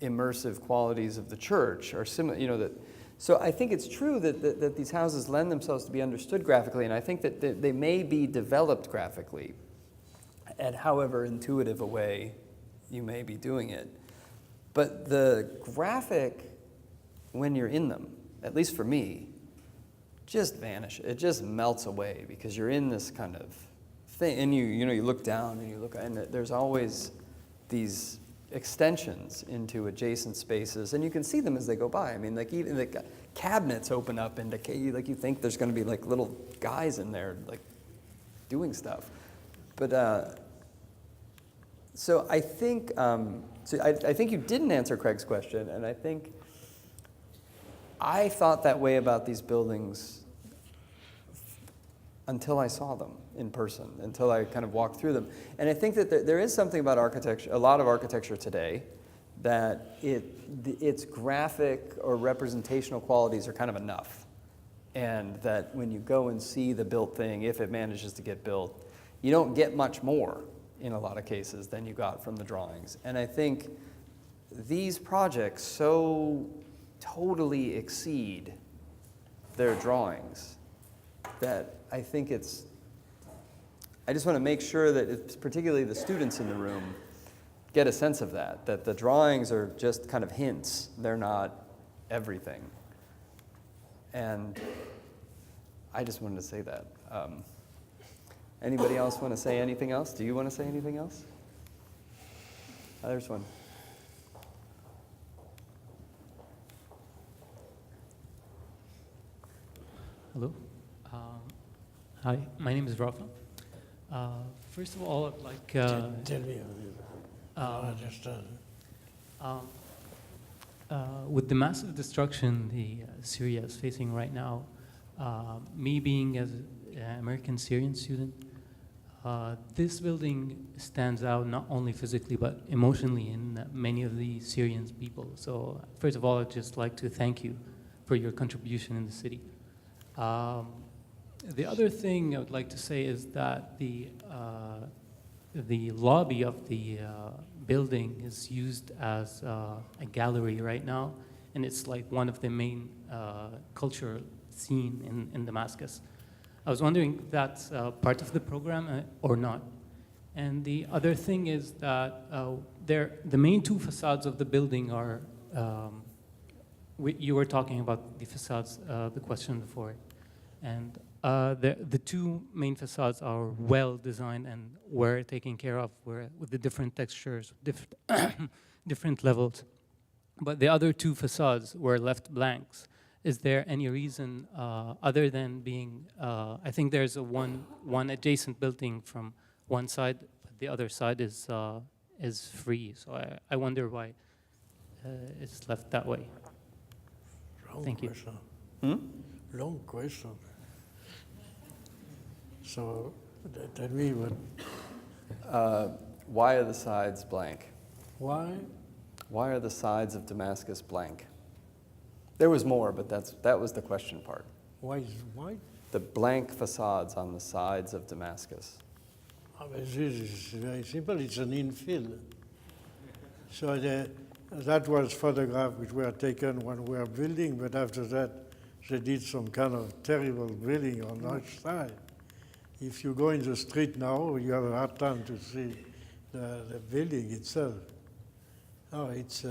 immersive qualities of the church are similar, you know, so I think it's true that these houses lend themselves to be understood graphically, and I think that they may be developed graphically at however intuitive a way you may be doing it. But the graphic, when you're in them, at least for me, just vanishes. It just melts away because you're in this kind of thing, and you look down and you look, and there's always these extensions into adjacent spaces, and you can see them as they go by. I mean, like even the cabinets open up into, like you think there's going to be like little guys in there like doing stuff. But so I think I think you didn't answer Craig's question, and I think I thought that way about these buildings until I saw them in person, until I kind of walked through them. And I think that there is something about architecture, a lot of architecture today, that its graphic or representational qualities are kind of enough. And that when you go and see the built thing, if it manages to get built, you don't get much more in a lot of cases than you got from the drawings. And I think these projects so totally exceed their drawings that I think I just want to make sure that it's particularly the students in the room get a sense of that the drawings are just kind of hints. They're not everything. And I just wanted to say that. Anybody else want to say anything else? Do you want to say anything else? There's one. Hello. Hi, my name is Rafa. First of all, I'd like Tell me. with the massive destruction Syria is facing right now, me being as an American Syrian student, this building stands out not only physically but emotionally in many of the Syrian people. So first of all, I'd just like to thank you for your contribution in the city. The other thing I would like to say is that the lobby of the building is used as a gallery right now, and it's like one of the main cultural scene in Damascus. I was wondering if that's part of the program or not. And the other thing is that the main two facades of the building are, you were talking about the facades, the question before. And the two main facades are well designed and were taken care of with the different textures, different levels. But the other two facades were left blanks. Is there any reason other than being, I think there's one adjacent building from one side, but the other side is free. So I wonder why it's left that way. Thank you. Long question. So, tell me what. Why are the sides blank? Why? Why are the sides of Damascus blank? There was more, but that was the question part. Why is white? The blank facades on the sides of Damascus. This is very simple. It's an infill. So that was photographs which were taken when we were building, but after that, they did some kind of terrible building on each side. If you go in the street now, you have a hard time to see the building itself. Oh, it's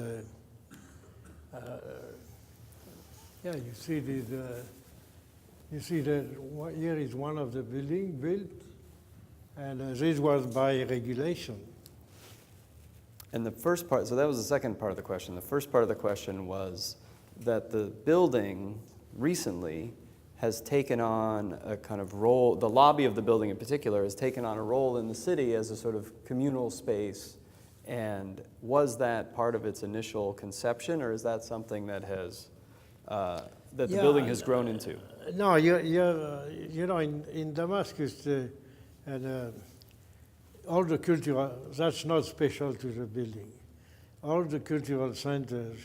yeah. You see here is one of the building built, and this was by regulation. And the first part, so that was the second part of the question. The first part of the question was that the building recently has taken on a kind of role, the lobby of the building in particular has taken on a role in the city as a sort of communal space. And was that part of its initial conception, or is that something that has, that the building has grown into? No, you know, in Damascus, all the cultural, that's not special to the building. All the cultural centers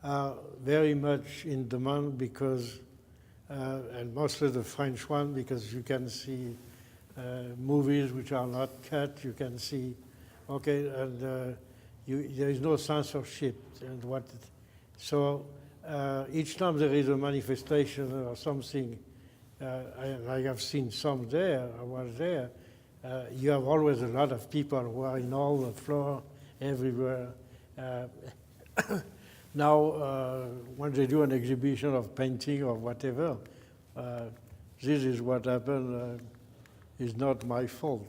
are very much in demand because, and mostly the French one, because you can see movies which are not cut, you can see, okay, and there is no censorship. And so each time there is a manifestation or something, I have seen some there, I was there, you have always a lot of people who are in all the floor, everywhere. Now, when they do an exhibition of painting or whatever, this is what happened. Is not my fault.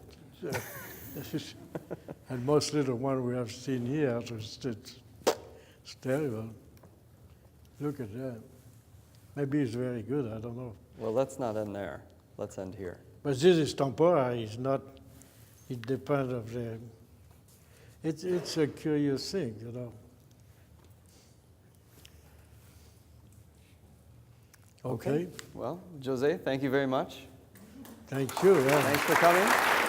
And mostly the one we have seen here, it's terrible. Look at that. Maybe it's very good, I don't know. Well, let's not end there. Let's end here. But this is temporary, it's not, it depends of the, it's a curious thing, you know. Okay. Well, Jose, thank you very much. Thank you. Yeah. Thanks for coming.